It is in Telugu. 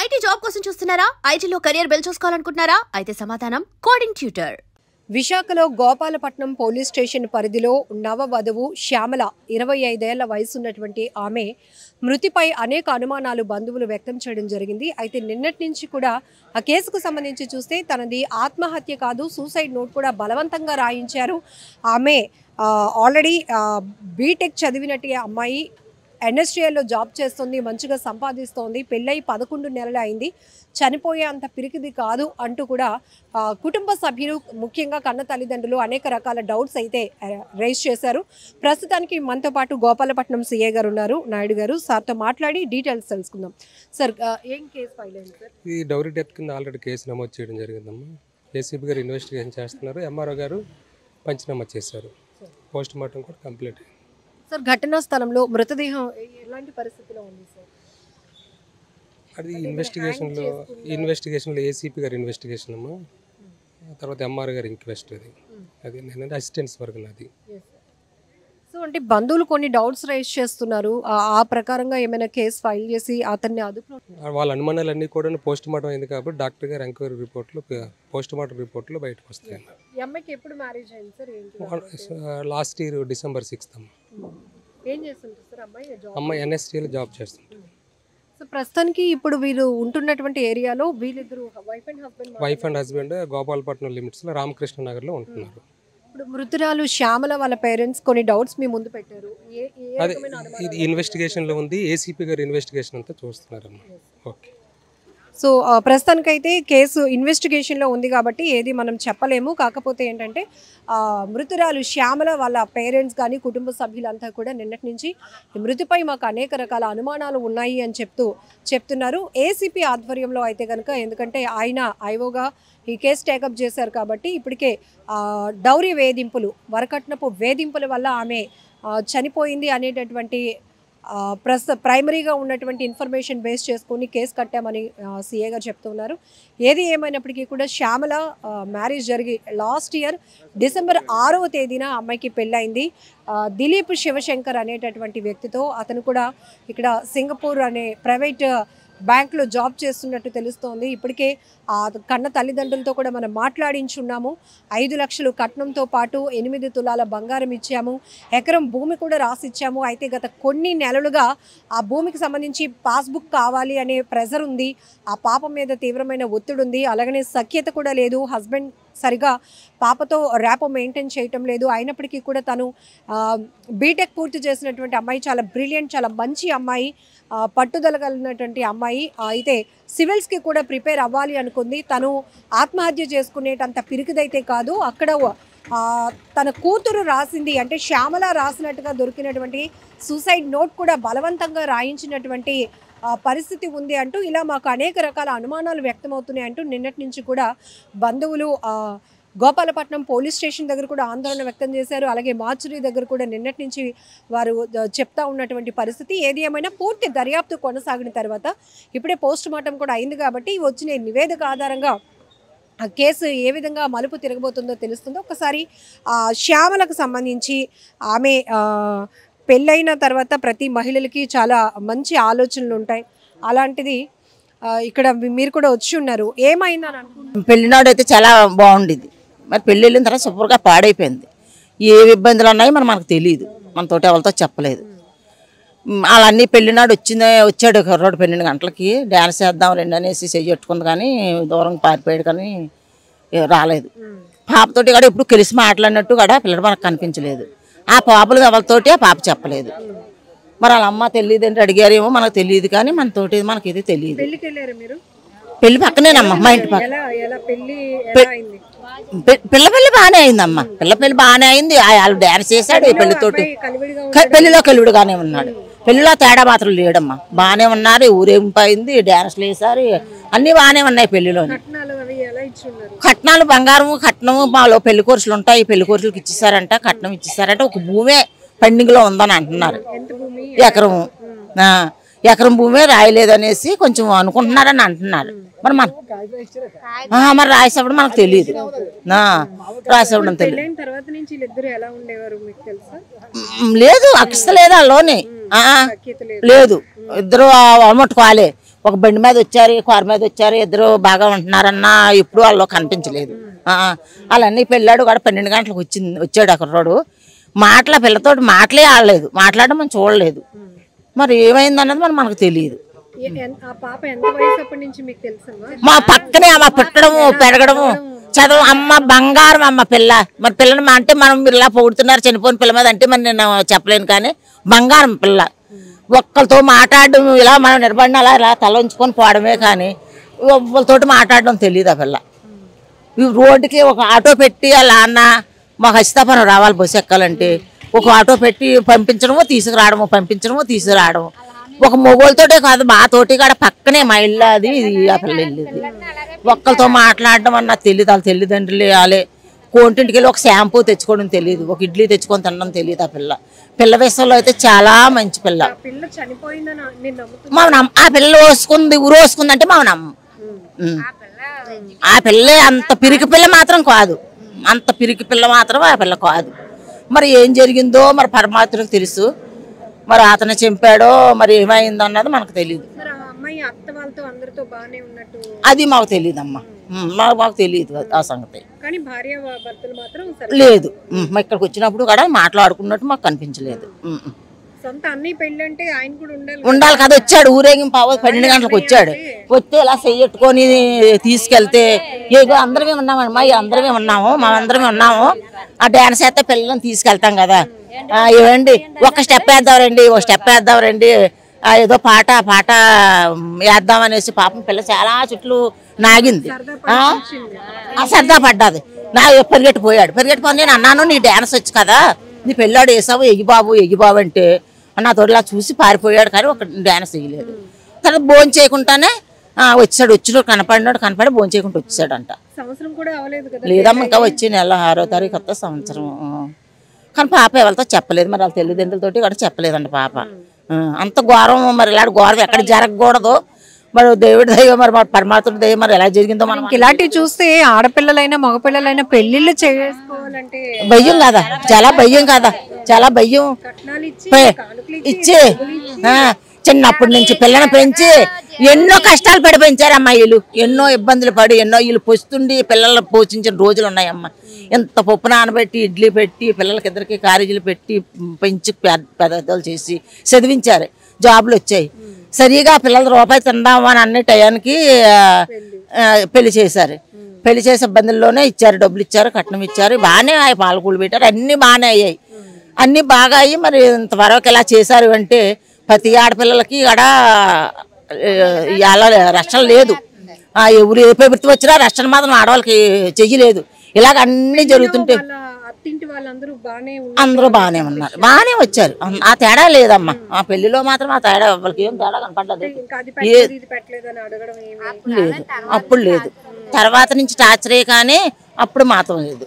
ఐటీ జాబ్ కోసం చూస్తున్నారా? ఐటీలో కెరియర్ బిల్డ్ చేసుకోవాలనుకుంటున్నారా? అయితే సమాధానం కోడింగ్ ట్యూటర్. విశాఖలో గోపాలపట్నం పోలీస్ స్టేషన్ పరిధిలో నవవధువు శ్యామల 25 ఏళ్ల వయసున్నటువంటి ఆమె మృతిపై అనేక అనుమానాలు బంధువులు వ్యక్తం చేయడం జరిగింది. అయితే నిన్నటి నుంచి కూడా ఆ కేసుకు సంబంధించి చూస్తే తనది ఆత్మహత్య కాదు, సూసైడ్ నోట్ కూడా బలవంతంగా రాయించారు. ఆమె ఆల్రెడీ బీటెక్ చదివినట్టు అమ్మాయి ఎన్ఎస్టీఎల్లో జాబ్ చేస్తుంది, మంచిగా సంపాదిస్తోంది, పెళ్ళై 11 నెలలు అయింది, చనిపోయే అంత పిరికిది కాదు అంటూ కూడా కుటుంబ సభ్యులు ముఖ్యంగా కన్న తల్లిదండ్రులు అనేక రకాల డౌట్స్ అయితే రైజ్ చేశారు. ప్రస్తుతానికి మనతో పాటు గోపాలపట్నం సిఐ గారు ఉన్నారు, నాయుడు గారు. సార్తో మాట్లాడి డీటెయిల్స్ తెలుసుకుందాం. సార్, ఏం కేసు ఫైల్ అయింది సార్? ఈ డౌరీ డెత్ కింద ఆల్రెడీ కేసు నమోదు చేయడం జరిగిందమ్మా. ఏసీపీ గారు ఇన్వెస్టిగేషన్ చేస్తున్నారు, ఎంఆర్ఓ గారు పంచనామా చేశారు, పోస్ట్ మార్టం కూడా కంప్లీట్ అయింది. సార్, ఘటనా స్థలంలో మృతదేహం ఎలాంటి పరిస్థితిలో ఉంది సార్? అది ఇన్వెస్టిగేషన్లో ఏసీపీ గారు ఇన్వెస్టిగేషన్ అమ్మా, తర్వాత ఎంఆర్ గారు ఇంక్వెస్ట్. అది నేను అసిస్టెంట్స్ వరకు నాది. సో అంటే బంధువులు కొన్ని డౌట్స్ రైజ్ చేస్తున్నారు, ఆ ప్రకారంగా ఏమైనా కేసు ఫైల్ చేసి అతన్ని అదుపులో వాళ్ళ అనుమానాలన్నీ కూడా పోస్ట్ మార్టం అయింది కాబట్టి డాక్టర్ గారు ఎంక్వైరీ రిపోర్ట్లు పోస్ట్ మార్టం రిపోర్ట్లు బయటకు వస్తాయి. అమ్మాయికి ఎప్పుడు మ్యారేజ్ అయింది sir? Last year December 6th అమ్మా. ఏం చేస్తుంటారు సార్ అమ్మాయి ఎన్ఎస్టీలో జాబ్ చేస్తుంటారు. సో ప్రస్తుతానికి ఇప్పుడు వీళ్ళు ఉంటున్నటువంటి ఏరియాలో వీళ్ళిద్దరు వైఫ్ అండ్ హస్బెండ్ గోపాలపట్నం లిమిట్స్లో రామకృష్ణ నగర్లో ఉంటున్నారు. ఇప్పుడు మృతురాలు శ్యామల వాళ్ళ పేరెంట్స్ కొన్ని డౌట్స్ మీ ముందు పెట్టారు. అది ఇది ఇన్వెస్టిగేషన్లో ఉంది, ఏసీపీ గారు ఇన్వెస్టిగేషన్ అంతా చూస్తున్నారమ్మా. ఓకే. సో ప్రస్తుతానికైతే కేసు ఇన్వెస్టిగేషన్లో ఉంది కాబట్టి ఏది మనం చెప్పలేము. కాకపోతే ఏంటంటే మృతురాలు శ్యామల వాళ్ళ పేరెంట్స్ కానీ కుటుంబ సభ్యులంతా కూడా నిన్నటి నుంచి మృతిపై మాకు అనేక రకాల అనుమానాలు ఉన్నాయి అని చెప్తున్నారు. ఏసీపీ ఆధ్వర్యంలో అయితే కనుక, ఎందుకంటే ఆయన ఐఓగా ఈ కేసు టేకప్ చేశారు కాబట్టి ఇప్పటికే డౌరీ వేధింపులు, వరకట్నపు వేధింపుల వల్ల ఆమె చనిపోయింది అనేటటువంటి ప్రైమరీగా ఉన్నటువంటి ఇన్ఫర్మేషన్ బేస్ చేసుకుని కేసు కట్టామని సీఏ గారు చెప్తున్నారు. ఏది ఏమైనప్పటికీ కూడా శ్యామల మ్యారేజ్ జరిగి లాస్ట్ ఇయర్ December 6వ తేదీన అమ్మాయికి పెళ్ళైంది. దిలీప్ శివశంకర్ అనేటటువంటి వ్యక్తితో. అతను కూడా ఇక్కడ సింగపూర్ అనే ప్రైవేట్ బ్యాంక్లో జాబ్ చేస్తున్నట్టు తెలుస్తోంది. ఇప్పటికే కన్న తల్లిదండ్రులతో కూడా మనం మాట్లాడించున్నాము. 5 లక్షలు కట్నంతో పాటు 8 తులాల బంగారం ఇచ్చాము, ఎకరం భూమి కూడా రాసిచ్చాము. అయితే గత కొన్ని నెలలుగా ఆ భూమికి సంబంధించి పాస్బుక్ కావాలి అనే ప్రెజర్ ఉంది, ఆ పాప మీద తీవ్రమైన ఒత్తిడి ఉంది, అలాగనే సఖ్యత కూడా లేదు. హస్బెండ్ సరిగా పాపతో ర్యాపో మెయింటైన్ చేయటం లేదు. అయినప్పటికీ కూడా తను బీటెక్ పూర్తి చేసినటువంటి అమ్మాయి, చాలా బ్రిలియంట్, చాలా మంచి అమ్మాయి, పట్టుదల కలిగినటువంటి అమ్మాయి. అయితే సివిల్స్కి కూడా ప్రిపేర్ అవ్వాలి అనుకుంది. తను ఆత్మహత్య చేసుకునేటంత పిరికిదైతే కాదు. అక్కడ తన కూతురు రాసింది, అంటే శ్యామల రాసినట్టుగా దొరికినటువంటి సూసైడ్ నోట్ కూడా బలవంతంగా రాయించినటువంటి పరిస్థితి ఉంది అంటూ ఇలా మాకు అనేక రకాల అనుమానాలు వ్యక్తమవుతున్నాయి అంటూ నిన్నటి నుంచి కూడా బంధువులు గోపాలపట్నం పోలీస్ స్టేషన్ దగ్గర కూడా ఆందోళన వ్యక్తం చేశారు. అలాగే మార్చురీ దగ్గర కూడా నిన్నటి నుంచి వారు చెప్తా ఉన్నటువంటి పరిస్థితి. ఏది ఏమైనా పూర్తి దర్యాప్తు కొనసాగిన తర్వాత ఇప్పుడే పోస్ట్ మార్టం కూడా అయింది కాబట్టి వచ్చిన నివేదిక ఆధారంగా ఆ కేసు ఏ విధంగా మలుపు తిరగబోతుందో తెలుస్తుందో. ఒకసారి శ్యామలకు సంబంధించి ఆమె పెళ్ళైన తర్వాత ప్రతి మహిళలకి చాలా మంచి ఆలోచనలు ఉంటాయి. అలాంటిది ఇక్కడ మీరు కూడా వచ్చి ఉన్నారు, ఏమైందని అనుకుంటున్నారు? పెళ్ళినాడు అయితే చాలా బాగుండేది, మరి పెళ్ళి వెళ్ళిన తర్వాత సూపర్గా పాడైపోయింది. ఏ ఇబ్బందులు ఉన్నాయో మనకు తెలియదు, మనతోటి ఎవరితో చెప్పలేదు. వాళ్ళన్నీ పెళ్ళినాడు వచ్చాడు కుర్రోడు 12 గంటలకి డ్యాన్స్ చేద్దాం రెండు అనేసి చెయ్యట్టుకుంది, కానీ దూరం పారిపోయాడు, కానీ రాలేదు. పాపతోటి కూడా ఎప్పుడు కలిసి మాట్లాడినట్టు కూడా పిల్లడు మనకు కనిపించలేదు. ఆ పాపలు ఎవరితోటి ఆ పాప చెప్పలేదు. మరి వాళ్ళ అమ్మ తెలియదు అంటే అడిగారేమో మనకు తెలియదు, కానీ మనతోటి మనకి ఇది తెలియదు. పెళ్లి పక్కనేనమ్మా, మా ఇంటి పక్క. పెళ్లి బాగానే అయిందమ్మా, పెళ్లి బాగానే అయింది. వాళ్ళు డ్యాన్స్ చేశాడు పెళ్లితోటి, పెళ్లిలో కలివిడిగానే ఉన్నాడు. పెళ్లిలో తేడా మాత్రం లేడమ్మా, బాగానే ఉన్నారు. ఊరేగింపు అయింది, డ్యాన్స్లు వేసారు, అన్ని బాగానే ఉన్నాయి. పెళ్లిలో కట్నాలు బంగారం కట్నం మాలో పెళ్లి కోర్సులు ఉంటాయి, పెళ్లి కోర్సులకు ఇచ్చేసారంట, కట్నం ఇచ్చేసారంట. ఒక భూమే పెండింగ్ లో ఉందని అంటున్నారు. ఎకరం భూమే రాయలేదనేసి కొంచెం అనుకుంటున్నారని అంటున్నారు. మరి రాసేప్పుడు మనకు తెలియదు, రాసేవడం తెలియదు. లేదు, అక్షత లేదు, వాళ్ళలోనే లేదు. ఇద్దరు అలమట్టుకోవాలి, ఒక బండి మీద వచ్చారు, కారు మీద వచ్చారు, ఇద్దరు బాగా ఉంటున్నారన్న ఎప్పుడు వాళ్ళు కనిపించలేదు. వాళ్ళన్నీ పెళ్ళాడు కూడా 12 గంటలకు వచ్చాడు ఆ కుర్రాడు. పిల్లతోటి మాటలే ఆడలేదు, మాట్లాడడం మనం చూడలేదు. మరి ఏమైంది అన్నది మనకు తెలియదు. మా పక్కనే అమ్మ పుట్టడము పెరగడము చదువు అమ్మ బంగారం అమ్మ పిల్ల. మరి పిల్లని అంటే మనం ఇలా పొగుడుతున్నారు చనిపోయిన పిల్ల మీద అంటే మరి నేను చెప్పలేను, కానీ బంగారం పిల్ల. ఒక్కరితో మాట్లాడడం ఇలా మనం నిలబడిన అలా ఇలా తల ఉంచుకొని పోవడమే, కానీ ఒక్కరితోటి మాట్లాడడం తెలియదు ఆ పిల్ల. ఈ రోడ్డుకి ఒక ఆటో పెట్టి అలా అన్న మాకు హస్తపనం రావాలి బస్సు ఎక్కాలంటే ఒక ఆటో పెట్టి పంపించడమో తీసుకురావడము, పంపించడమో తీసుకురావడము. ఒక మొగోళ్ళతోటే కాదు మాతోటి కూడా పక్కనే మా ఇల్లు అది ఆ పిల్ల వెళ్ళేది. ఒక్కరితో మాట్లాడడం అన్న తెలియదు. వాళ్ళ తల్లిదండ్రులు వాళ్ళే కోంటింటికి వెళ్ళి ఒక షాంపూ తెచ్చుకోవడం తెలియదు, ఒక ఇడ్లీ తెచ్చుకొని తినడం తెలియదు. ఆ పిల్ల విషయంలో అయితే చాలా మంచి పిల్ల. ఆ పిల్ల ఊరోసుకుంది అంటే మా నమ్మ. ఆ పిల్లే అంత పిరికి పిల్ల మాత్రం కాదు, అంత పిరికి పిల్ల మాత్రం ఆ పిల్ల కాదు. మరి ఏం జరిగిందో మరి పరమాత్మకు తెలుసు. మరి అతను చంపాడో మరి ఏమైందో అన్నది మనకు తెలియదు. అది మాకు తెలియదు అమ్మా, మాకు తెలియదు ఆ సంగతి. లేదు, ఇక్కడికి వచ్చినప్పుడు కూడా మాట్లాడుకున్నట్టు మాకు కనిపించలేదు. ఉండాలి కదా, వచ్చాడు ఊరేగింపు 12 గంటలకు వచ్చాడు. వస్తే ఇలా చెయ్యట్టుకొని తీసుకెళ్తే ఏదో అందరమే ఉన్నామమ్మా, అందరమే ఉన్నాము, మేమందరమే ఉన్నాము. ఆ డాన్స్ అయితే పిల్లలను తీసుకెళ్తాం కదా, ఏమండి ఒక స్టెప్ వేద్దాం రండి, ఒక స్టెప్ వేద్దాం రండి, ఏదో పాట వేద్దాం అనేసి పాపం పిల్ల చాలా చుట్లు నాగింది, సరదా పడ్డది. పరిగెట్టిపోయాడు. నేను అన్నాను నీ డాన్స్ వచ్చి కదా, నీ పెళ్ళాడు వేసావు ఎగిబాబు అంటే నాతో ఇలా చూసి పారిపోయాడు, కానీ ఒక డాన్స్ వేయలేదు. తర్వాత భోజనం చేయకుండానే వచ్చినాడు కనపడి భోజనం చేయకుండా వచ్చాడంట. లేదమ్మా ఇంకా వచ్చి నెల 6వ తారీఖు వస్తే సంవత్సరం. కానీ పాప ఎవరితో చెప్పలేదు, మరి వాళ్ళ తల్లిదండ్రులతోటి కూడా చెప్పలేదండి పాప. అంత ఘోరం, మరి ఇలాంటి ఘోరం ఎక్కడ జరగకూడదు. మరి దేవుడి దయ మరి పరమాత్ముడి దయ మరి ఎలా జరిగిందో మనం ఇలాంటివి చూస్తే ఆడపిల్లలైనా మగపిల్లలైనా పెళ్లిళ్ళు చేసుకోవాలంటే భయం కదా, చాలా భయం కదా, చాలా భయం. ఇచ్చి చిన్నప్పటి నుంచి పిల్లని పెంచి ఎన్నో కష్టాలు పడి పెంచారు అమ్మాయిలు, ఎన్నో ఇబ్బందులు పడి వీళ్ళు పొస్తుండి పిల్లలు పోషించిన రోజులు ఉన్నాయమ్మ. ఇంత పప్పు నానబెట్టి ఇడ్లీ పెట్టి పిల్లలకి ఇద్దరికి కాలేజీలు పెట్టి పెంచి పెద్దలు చేసి చదివించారు, జాబులు వచ్చాయి. సరిగా పిల్లల రూపాయి తిందాము అని అన్ని టయానికి పెళ్లి చేశారు. పెళ్లి చేసే ఇబ్బందుల్లోనే ఇచ్చారు, డబ్బులు ఇచ్చారు, కట్నం ఇచ్చారు, బాగానే పాలకూలు పెట్టారు, అన్ని బాగానే అయ్యాయి. అన్ని బాగా అయ్యి మరి ఇంతవరకు ఇలా చేశారు అంటే ప్రతి ఆడపిల్లలకి ఇక్కడ రక్షణ లేదు. ఎవరు ఏ ప్రభుత్వం వచ్చినా రక్షణ మాత్రం ఆడవాళ్ళకి చెయ్యలేదు. ఇలాగ అన్ని జరుగుతుంటే అందరూ బాగానే ఉన్నారు, బాగానే వచ్చారు. ఆ తేడా లేదమ్మా, ఆ పెళ్లిలో మాత్రం ఆ తేడా వాళ్ళకి ఏం తేడా కనపడ్డది లేదు. అప్పుడు లేదు, తర్వాత నుంచి టార్చరే కానీ అప్పుడు మాత్రం లేదు.